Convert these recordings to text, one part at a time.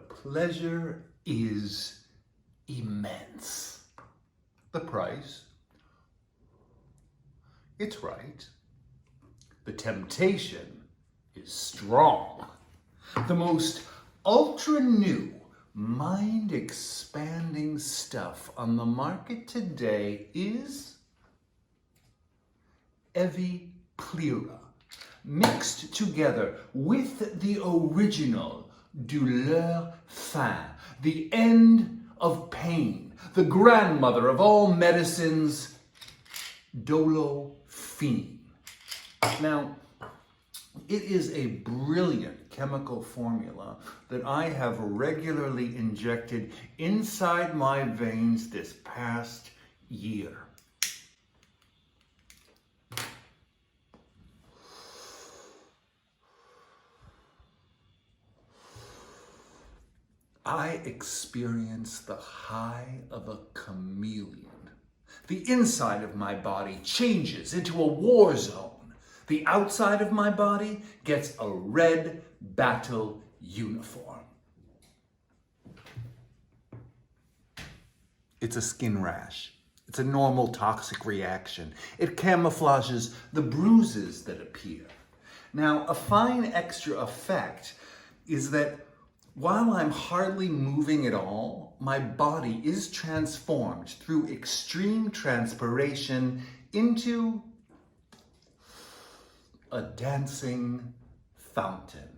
pleasure is immense. The price, it's right. The temptation is strong. The most ultra new, mind-expanding stuff on the market today is Evi-Plera, mixed together with the original douleur fin, the end of pain, the grandmother of all medicines, Dolofine. Now, it is a brilliant chemical formula that I have regularly injected inside my veins this past year. I experience the high of a chameleon. The inside of my body changes into a war zone. The outside of my body gets a red battle uniform. It's a skin rash. It's a normal toxic reaction. It camouflages the bruises that appear. Now, a fine extra effect is that while I'm hardly moving at all, my body is transformed through extreme transpiration into a dancing fountain.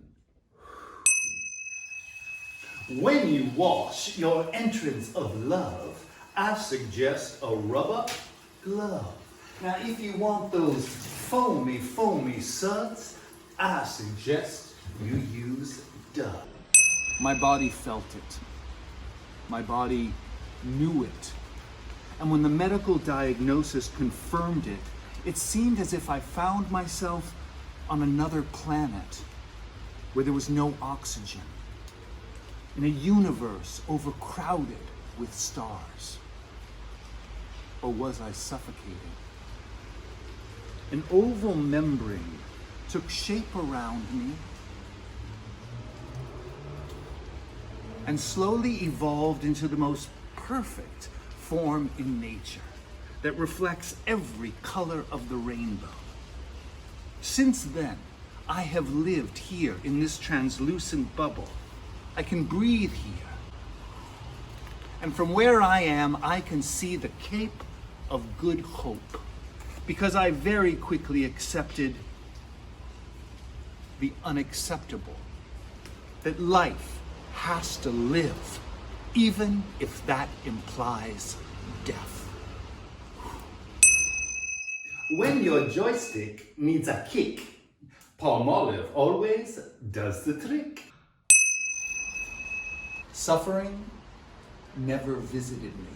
When you wash your entrance of love, I suggest a rubber glove. Now, if you want those foamy suds, I suggest you use Dove. My body felt it. My body knew it. And when the medical diagnosis confirmed it, it seemed as if I found myself on another planet where there was no oxygen, in a universe overcrowded with stars. Or was I suffocating? An oval membrane took shape around me and slowly evolved into the most perfect form in nature that reflects every color of the rainbow. Since then, I have lived here in this translucent bubble. I can breathe here. And from where I am, I can see the Cape of Good Hope, because I very quickly accepted the unacceptable, that life has to live, even if that implies death. When your joystick needs a kick, Palmolive always does the trick. Suffering never visited me.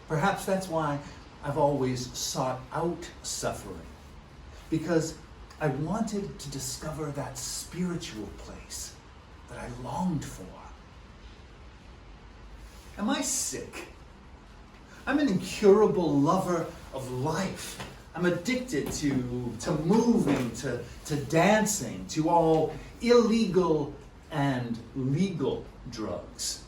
Perhaps that's why I've always sought out suffering, because I wanted to discover that spiritual place that I longed for. Am I sick? I'm an incurable lover of life. I'm addicted to moving, to dancing, to all illegal and legal drugs.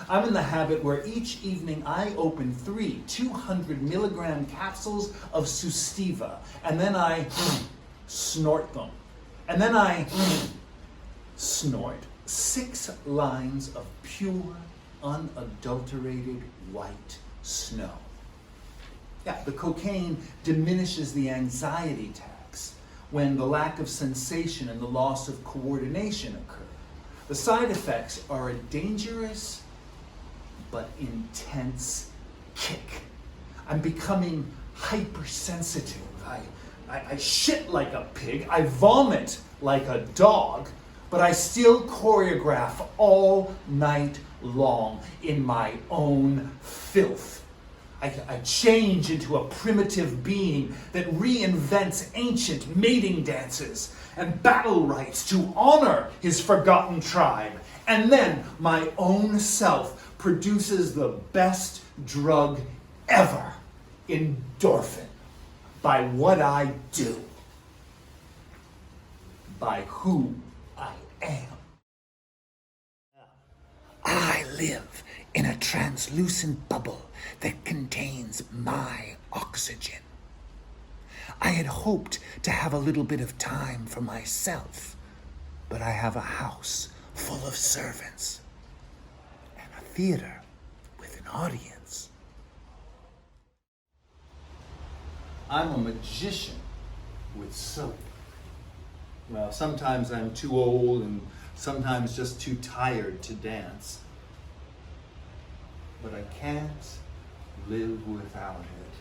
I'm in the habit where each evening I open 3 200-milligram capsules of Sustiva, and then I snort them. And then I snort 6 lines of pure, unadulterated white snow. Yeah, the cocaine diminishes the anxiety attacks when the lack of sensation and the loss of coordination occur. The side effects are a dangerous but intense kick. I'm becoming hypersensitive. I shit like a pig, I vomit like a dog, but I still choreograph all night long in my own filth. I change into a primitive being that reinvents ancient mating dances and battle rites to honor his forgotten tribe. And then my own self produces the best drug ever, endorphin, by what I do, by who I am. live in a translucent bubble that contains my oxygen. I had hoped to have a little bit of time for myself, but I have a house full of servants and a theater with an audience. I'm a magician with soap. Well, sometimes I'm too old and sometimes just too tired to dance. But I can't live without it.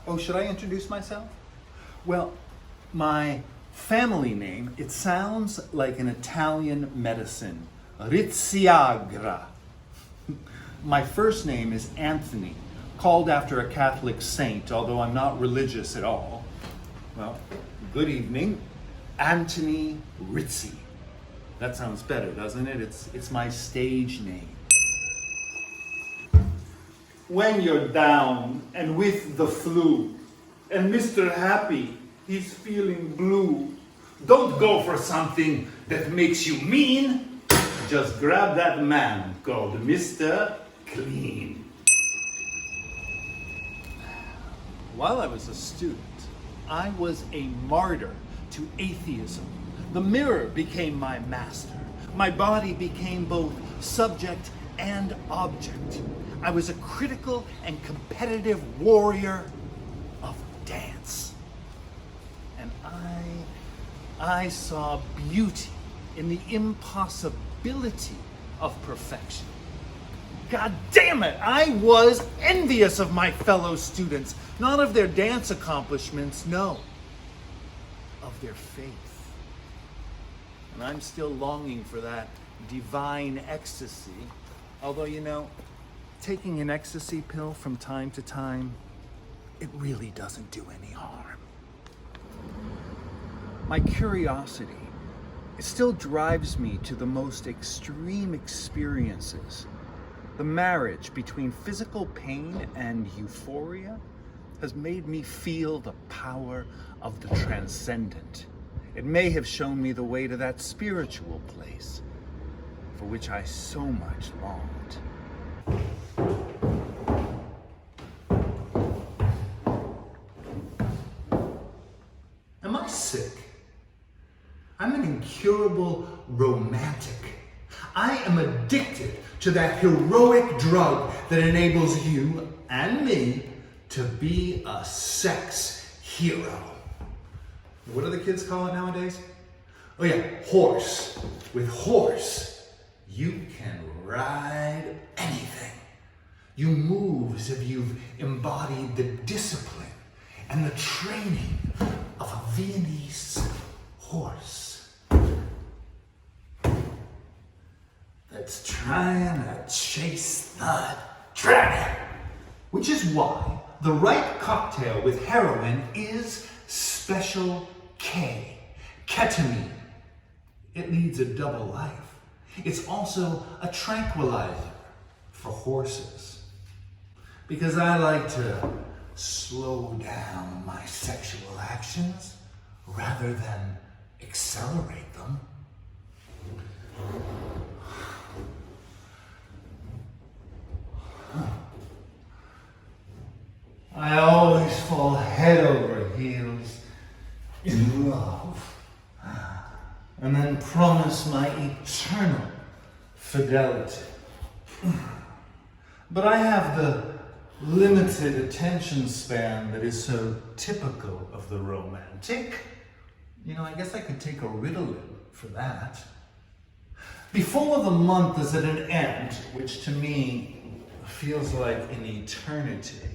Oh, should I introduce myself? Well, my family name, it sounds like an Italian medicine. Rizziagra. My first name is Anthony, called after a Catholic saint, although I'm not religious at all. Well, good evening, Antony Rizzi. That sounds better, doesn't it? It's my stage name. When you're down and with the flu, and Mr. Happy, he's feeling blue, don't go for something that makes you mean. Just grab that man called Mr. Clean. While I was a student, I was a martyr to atheism. The mirror became my master. My body became both subject and object. I was a critical and competitive warrior of dance. And I saw beauty in the impossibility of perfection. God damn it, I was envious of my fellow students, not of their dance accomplishments, no, of their faith. And I'm still longing for that divine ecstasy, although, you know, taking an ecstasy pill from time to time, it really doesn't do any harm. My curiosity, it still drives me to the most extreme experiences. The marriage between physical pain and euphoria has made me feel the power of the transcendent. It may have shown me the way to that spiritual place for which I so much longed. Am I sick? I'm an incurable romantic. I am addicted to that heroic drug that enables you and me to be a sex hero. What do the kids call it nowadays? Oh yeah, horse. With horse, you can ride anything. You move as if you've embodied the discipline and the training of a Viennese horse that's trying to chase the dragon. Which is why the right cocktail with heroin is Special K, ketamine. It leads a double life. It's also a tranquilizer for horses. Because I like to slow down my sexual actions rather than accelerate them. I always fall head over heels in love, and then promise my eternal fidelity. But I have the limited attention span that is so typical of the romantic. You know, I guess I could take a Ritalin for that. Before the month is at an end, which to me feels like an eternity,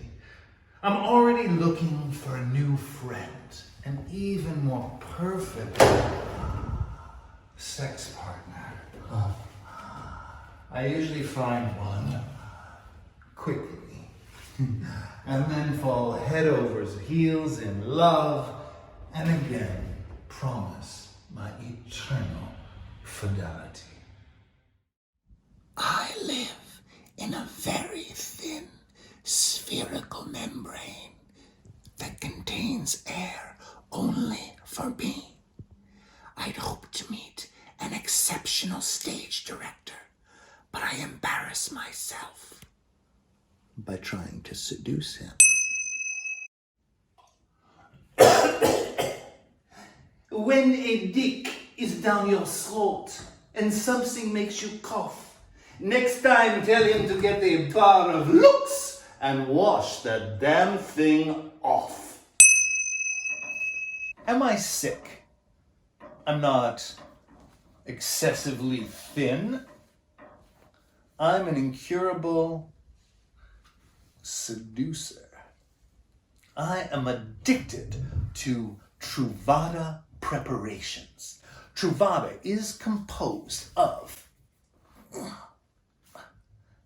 I'm already looking for a new friend, an even more perfect sex partner. I usually find one quickly, and then fall head over heels in love, and again promise my eternal fidelity. I live in a very thin sphere spherical membrane that contains air only for me. I'd hoped to meet an exceptional stage director, but I embarrass myself by trying to seduce him. When a dick is down your throat and something makes you cough, next time tell him to get a bar of looks and wash that damn thing off. Am I sick? I'm not excessively thin. I'm an incurable seducer. I am addicted to Truvada preparations. Truvada is composed of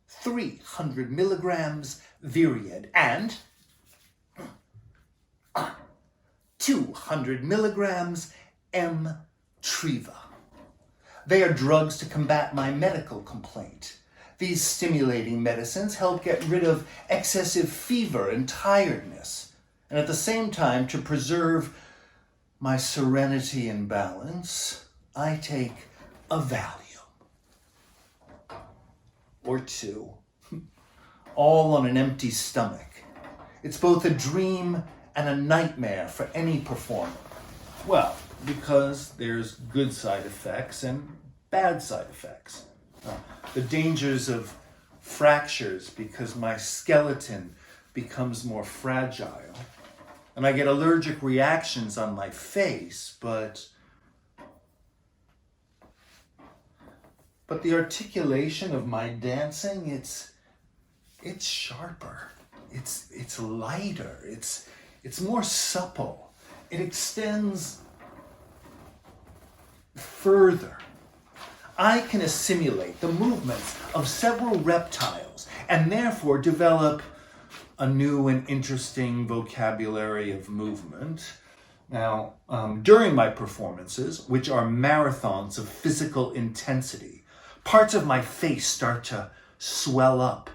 300 milligrams Viriad and 200 milligrams M-Triva. They are drugs to combat my medical complaint. These stimulating medicines help get rid of excessive fever and tiredness, and at the same time, to preserve my serenity and balance, I take a Valium or two, all on an empty stomach. It's both a dream and a nightmare for any performer. Well, because there's good side effects and bad side effects. The dangers of fractures because my skeleton becomes more fragile. And I get allergic reactions on my face, but the articulation of my dancing, it's sharper. It's lighter. It's more supple. It extends further. I can assimilate the movements of several reptiles and therefore develop a new and interesting vocabulary of movement. Now, during my performances, which are marathons of physical intensity, parts of my face start to swell up.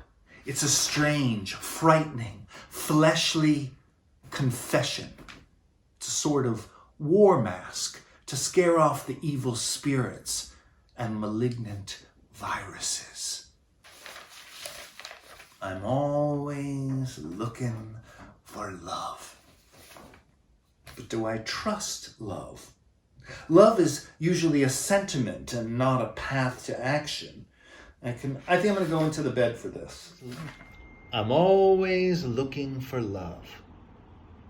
It's a strange, frightening, fleshly confession. It's a sort of war mask to scare off the evil spirits and malignant viruses. I'm always looking for love. But do I trust love? Love is usually a sentiment and not a path to action. I think I'm going to go into the bed for this. I'm always looking for love.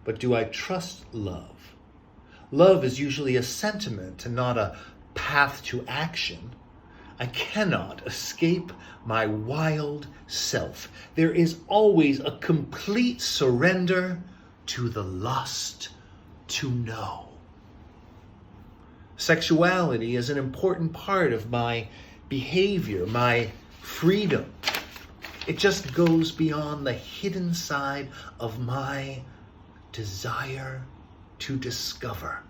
But do I trust love? Love is usually a sentiment and not a path to action. I cannot escape my wild self. There is always a complete surrender to the lust to know. Sexuality is an important part of my behavior, my freedom. It just goes beyond the hidden side of my desire to discover.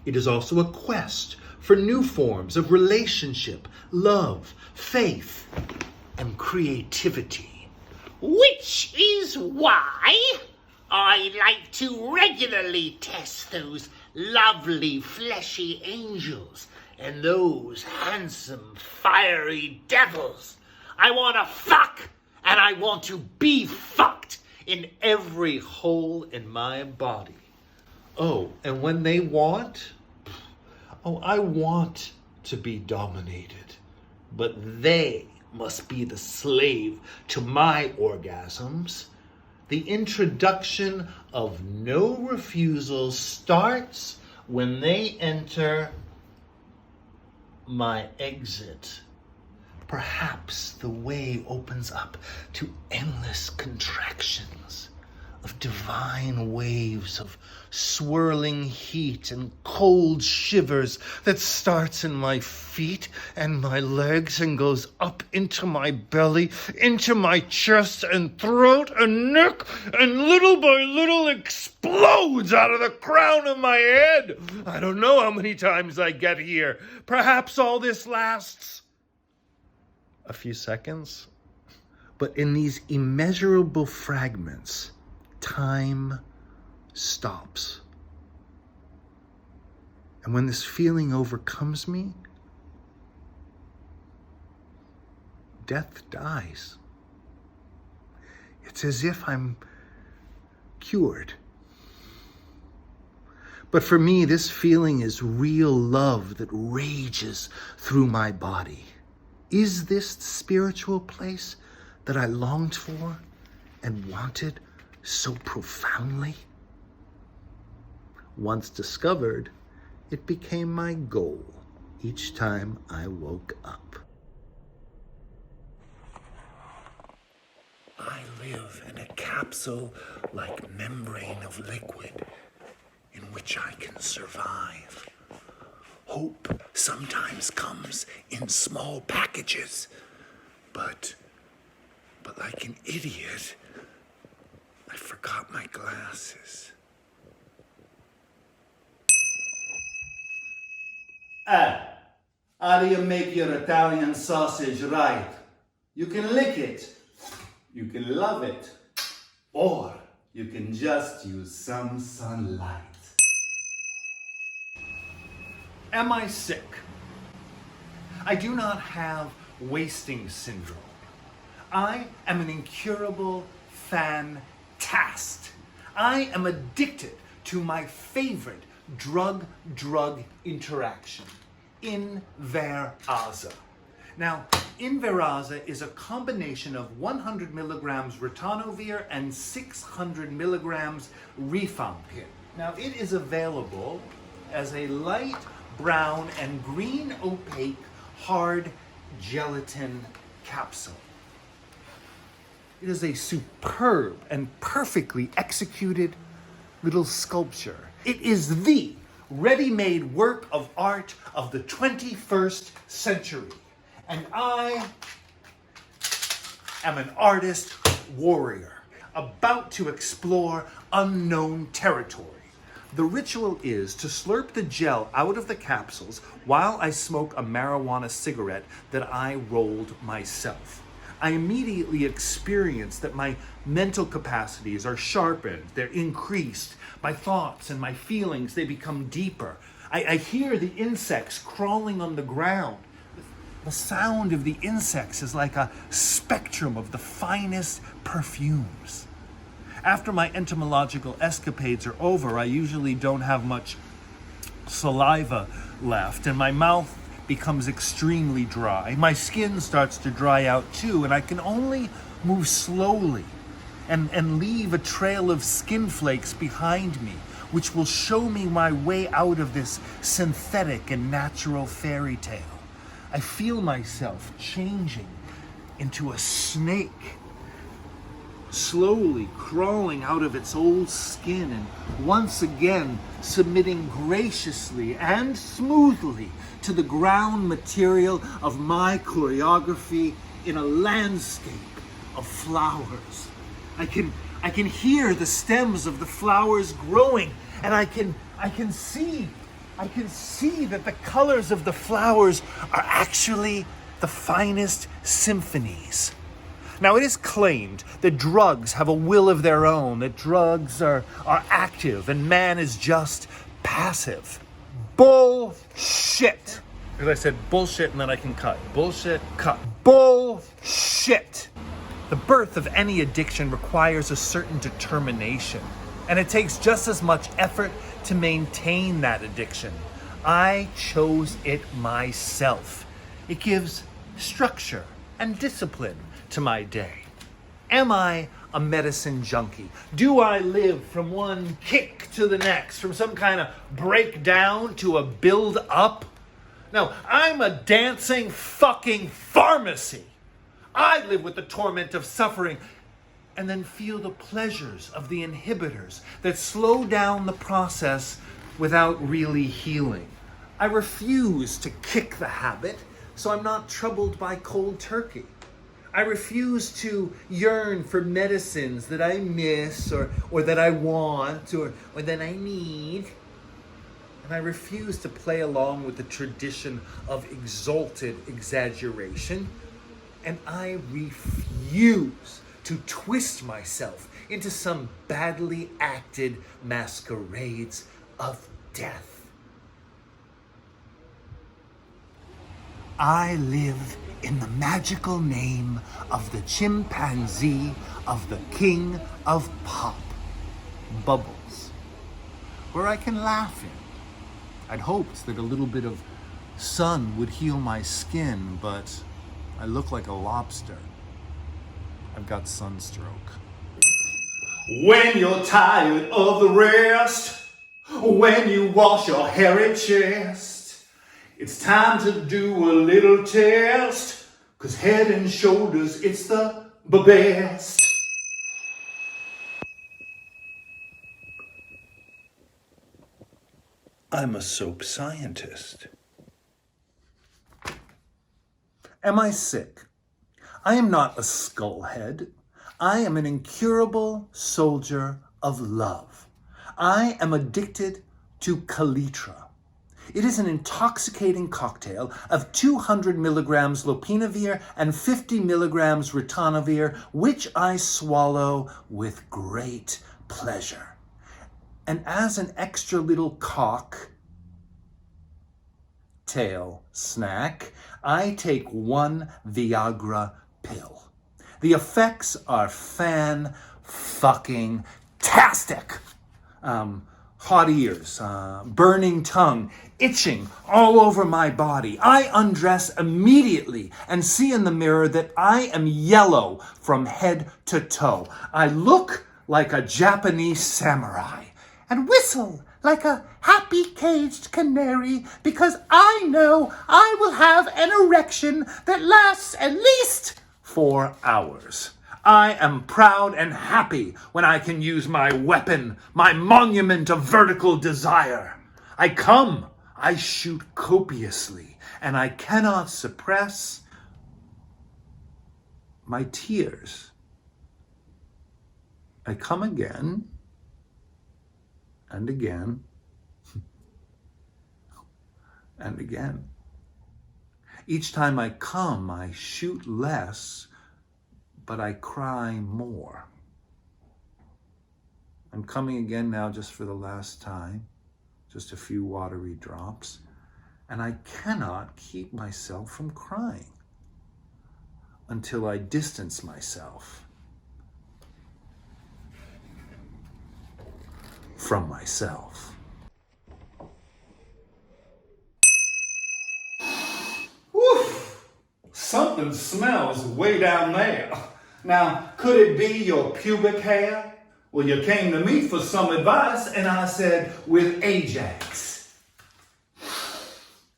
It is also a quest for new forms of relationship, love, faith, and creativity. Which is why I like to regularly test those lovely fleshy angels and those handsome fiery devils. I want to fuck, and I want to be fucked in every hole in my body. Oh, and when they want, I want to be dominated, but they must be the slave to my orgasms. The introduction of no refusal starts when they enter my exit. Perhaps the way opens up to endless contractions of divine waves of swirling heat and cold shivers that starts in my feet and my legs and goes up into my belly, into my chest and throat and neck, and little by little explodes out of the crown of my head. I don't know how many times I get here. Perhaps all this lasts a few seconds, But in these immeasurable fragments, time stops. And when this feeling overcomes me, death dies. It's as if I'm cured. But for me, this feeling is real love that rages through my body. Is this the spiritual place that I longed for and wanted so profoundly? Once discovered, it became my goal each time I woke up. I live in a capsule-like membrane of liquid in which I can survive. Hope sometimes comes in small packages, but like an idiot, I forgot my glasses. How do you make your Italian sausage right? You can lick it, you can love it, or you can just use some sunlight. Am I sick? I do not have wasting syndrome. I am an incurable fantast. I am addicted to my favorite drug-drug interaction, Inverasa. Now, Inverasa is a combination of 100 milligrams ritonavir and 600 milligrams rifampin. Now, it is available as a light brown and green opaque hard gelatin capsule. It is a superb and perfectly executed little sculpture. It is the ready-made work of art of the 21st century. And I am an artist warrior about to explore unknown territory. The ritual is to slurp the gel out of the capsules while I smoke a marijuana cigarette that I rolled myself. I immediately experience that my mental capacities are sharpened, they're increased. My thoughts and my feelings, they become deeper. I hear the insects crawling on the ground. The sound of the insects is like a spectrum of the finest perfumes. After my entomological escapades are over, I usually don't have much saliva left, and my mouth becomes extremely dry. My skin starts to dry out too, and I can only move slowly and leave a trail of skin flakes behind me, which will show me my way out of this synthetic and natural fairy tale. I feel myself changing into a snake, slowly crawling out of its old skin and once again submitting graciously and smoothly to the ground material of my choreography in a landscape of flowers. I can hear the stems of the flowers growing, and I can see that the colors of the flowers are actually the finest symphonies. Now, it is claimed that drugs have a will of their own, that drugs are active and man is just passive. Bullshit. As I said, bullshit, and then I can cut. Bullshit, cut. Bullshit. The birth of any addiction requires a certain determination, and it takes just as much effort to maintain that addiction. I chose it myself. It gives structure and discipline to my day. Am I a medicine junkie? Do I live from one kick to the next, from some kind of breakdown to a build up? No, I'm a dancing fucking pharmacy. I live with the torment of suffering and then feel the pleasures of the inhibitors that slow down the process without really healing. I refuse to kick the habit, so I'm not troubled by cold turkey. I refuse to yearn for medicines that I miss or that I want or that I need. And I refuse to play along with the tradition of exalted exaggeration. And I refuse to twist myself into some badly acted masquerades of death. I live in the magical name of the chimpanzee of the king of pop, Bubbles, where I can laugh in. I'd hoped that a little bit of sun would heal my skin, but I look like a lobster. I've got sunstroke. When you're tired of the rest, when you wash your hairy chest, it's time to do a little test, 'cause Head and Shoulders, it's the best. I'm a soap scientist. Am I sick? I am not a skullhead. I am an incurable soldier of love. I am addicted to Calitra. It is an intoxicating cocktail of 200 milligrams lopinavir and 50 milligrams ritonavir, which I swallow with great pleasure. And as an extra little cocktail snack, I take one Viagra pill. The effects are fan-fucking-tastic. Hot ears, burning tongue, itching all over my body. I undress immediately and see in the mirror that I am yellow from head to toe. I look like a Japanese samurai and whistle like a happy caged canary, because I know I will have an erection that lasts at least 4 hours. I am proud and happy when I can use my weapon, my monument of vertical desire. I come, I shoot copiously, and I cannot suppress my tears. I come again and again and again. Each time I come, I shoot less, but I cry more. I'm coming again now just for the last time, just a few watery drops, and I cannot keep myself from crying until I distance myself from myself. Whew! Something smells way down there. Now, could it be your pubic hair? Well, you came to me for some advice, and I said, with Ajax,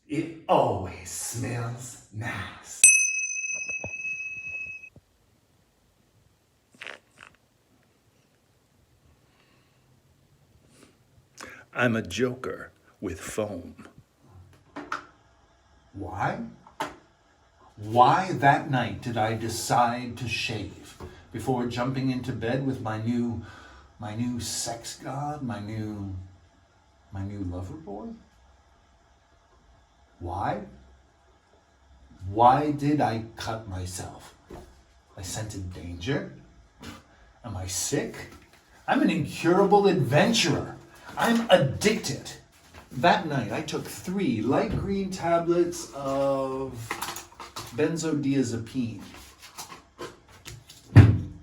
it always smells nice. I'm a joker with foam. Why? Why that night did I decide to shave before jumping into bed with my new sex god, my new lover boy? Why? Why did I cut myself? I scented danger? Am I sick? I'm an incurable adventurer. I'm addicted. That night I took 3 light green tablets of benzodiazepine.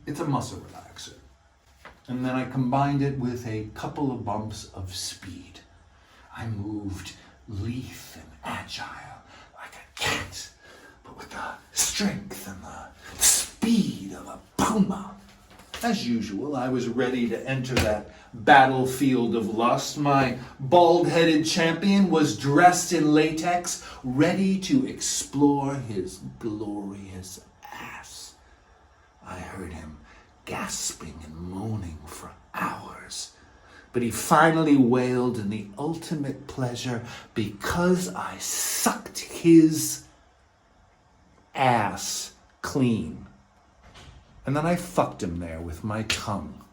It's a muscle relaxer. And then I combined it with a couple of bumps of speed. I moved lithe and agile like a cat, but with the strength and the speed of a puma. As usual, I was ready to enter that battlefield of lust. My bald-headed champion was dressed in latex, ready to explore his glorious ass. I heard him gasping and moaning for hours, but he finally wailed in the ultimate pleasure because I sucked his ass clean. And then I fucked him there with my tongue.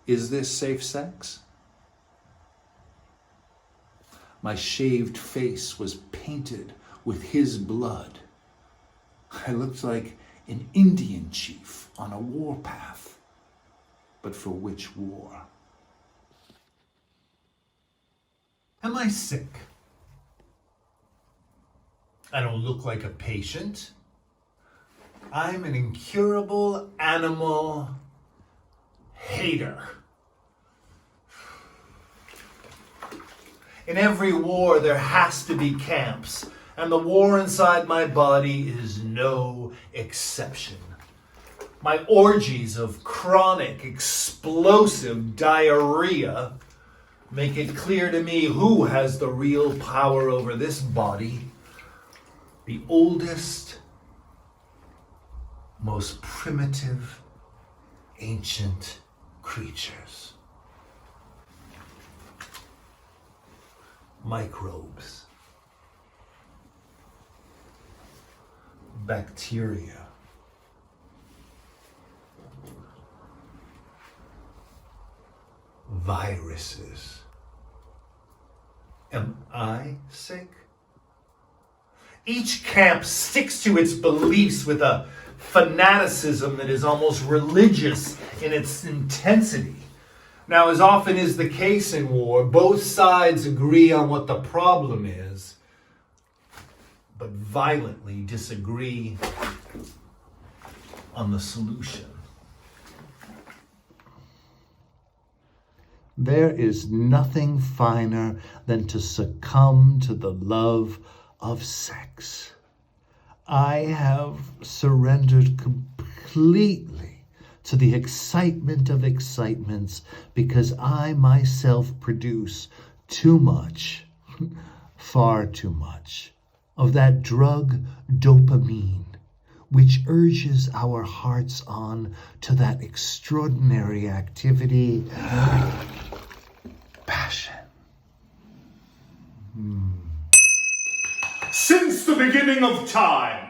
Is this safe sex? My shaved face was painted with his blood. I looked like an Indian chief on a warpath. But for which war? Am I sick? I don't look like a patient. I'm an incurable animal hater. In every war, there has to be camps, and the war inside my body is no exception. My orgies of chronic, explosive diarrhea make it clear to me who has the real power over this body. The oldest, most primitive, ancient creatures. Microbes. Bacteria. Viruses. Am I sick? Each camp sticks to its beliefs with a fanaticism that is almost religious in its intensity. Now, as often is the case in war, both sides agree on what the problem is, but violently disagree on the solution. There is nothing finer than to succumb to the love of sex. I have surrendered completely to the excitement of excitements because I myself produce too much, far too much, of that drug dopamine, which urges our hearts on to that extraordinary activity, passion. Since the beginning of time,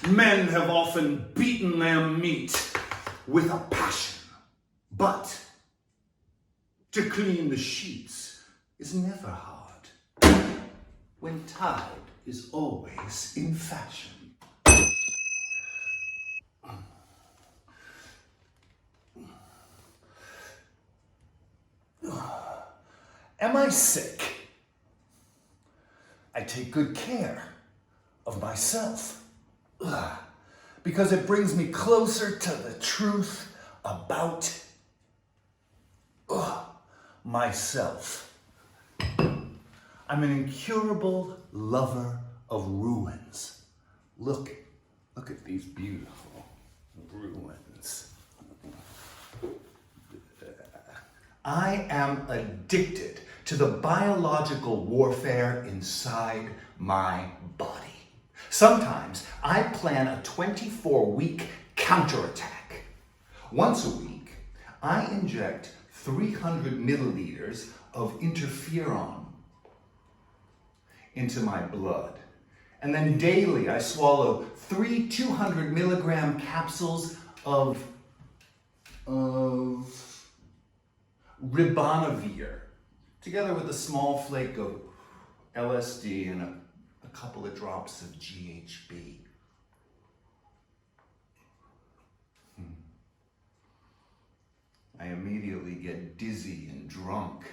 men have often beaten their meat with a passion. But to clean the sheets is never hard, when tide is always in fashion. Am I sick? I take good care of myself because it brings me closer to the truth about myself. I'm an incurable lover of ruins. Look at these beautiful ruins. I am addicted to the biological warfare inside my body. Sometimes I plan a 24-week counterattack. Once a week, I inject 300 milliliters of interferon into my blood. And then daily I swallow 3 200 milligram capsules of ribavirin, together with a small flake of LSD and a couple of drops of GHB. I immediately get dizzy and drunk.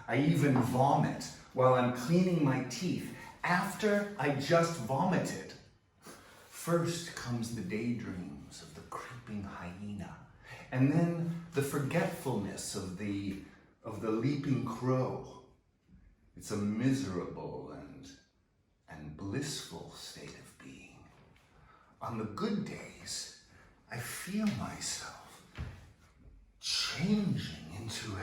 I even vomit while I'm cleaning my teeth after I just vomited. First comes the daydreams of the creeping hyena, and then the forgetfulness of the leaping crow. It's a miserable and blissful state of being. On the good days, I feel myself changing into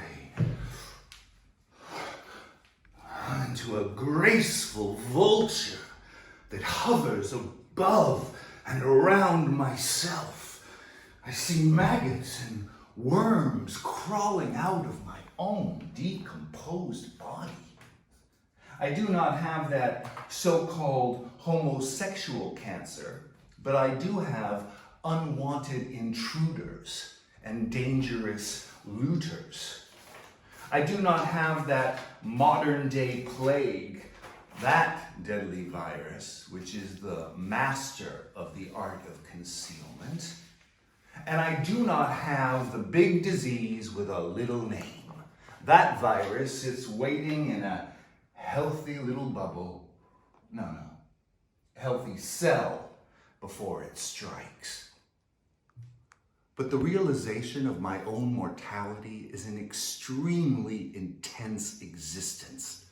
a graceful vulture that hovers above and around myself. I see maggots and worms crawling out of my own decomposed body. I do not have that so-called homosexual cancer, but I do have unwanted intruders and dangerous looters. I do not have that modern-day plague That deadly virus, which is the master of the art of concealment, and I do not have the big disease with a little name. That virus sits waiting in a healthy little bubble, healthy cell before it strikes. But the realization of my own mortality is an extremely intense existence.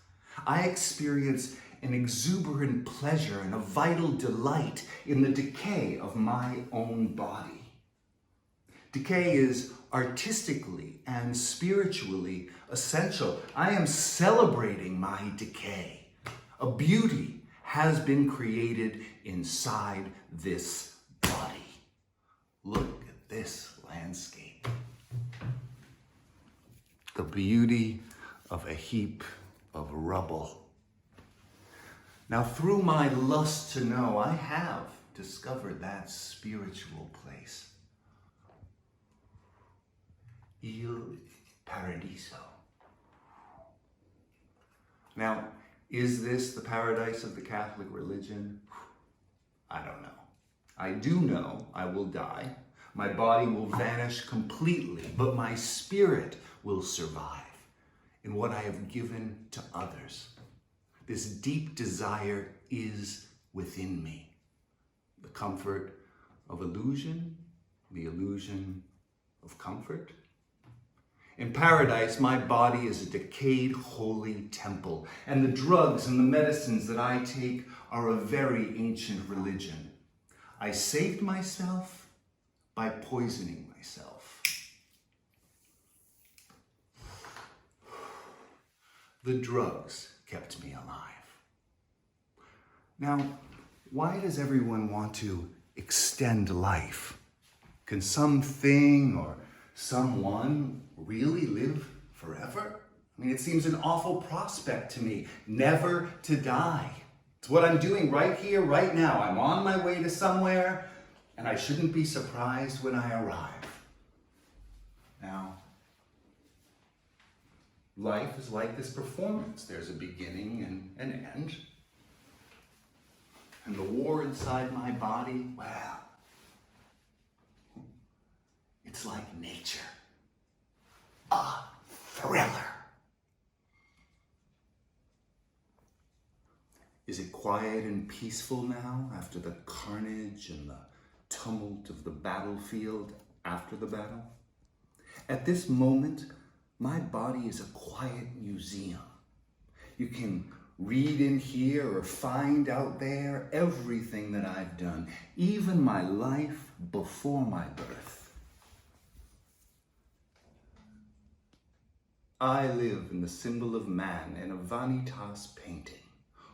I experience an exuberant pleasure and a vital delight in the decay of my own body. Decay is artistically and spiritually essential. I am celebrating my decay. A beauty has been created inside this body. Look at this landscape. The beauty of a heap of rubble. Now, through my lust to know, I have discovered that spiritual place. Il Paradiso. Now, is this the paradise of the Catholic religion? I don't know. I do know I will die. My body will vanish completely, but my spirit will survive in what I have given to others. This deep desire is within me. The comfort of illusion, the illusion of comfort. In paradise, my body is a decayed holy temple, and the drugs and the medicines that I take are a very ancient religion. I saved myself by poisoning myself. The drugs kept me alive. Now, why does everyone want to extend life? Can something or someone really live forever? I mean, it seems an awful prospect to me, never to die. It's what I'm doing right here, right now. I'm on my way to somewhere, and I shouldn't be surprised when I arrive. Now, life is like this performance. There's a beginning and an end. And the war inside my body, well, it's like nature. A thriller. Is it quiet and peaceful now after the carnage and the tumult of the battlefield after the battle? At this moment, my body is a quiet museum. You can read in here or find out there everything that I've done, even my life before my birth. I live in the symbol of man in a vanitas painting.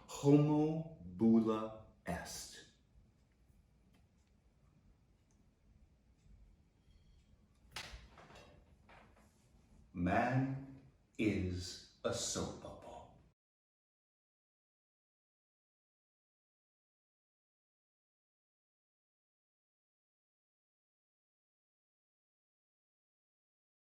Homo bulla est. Man is a soap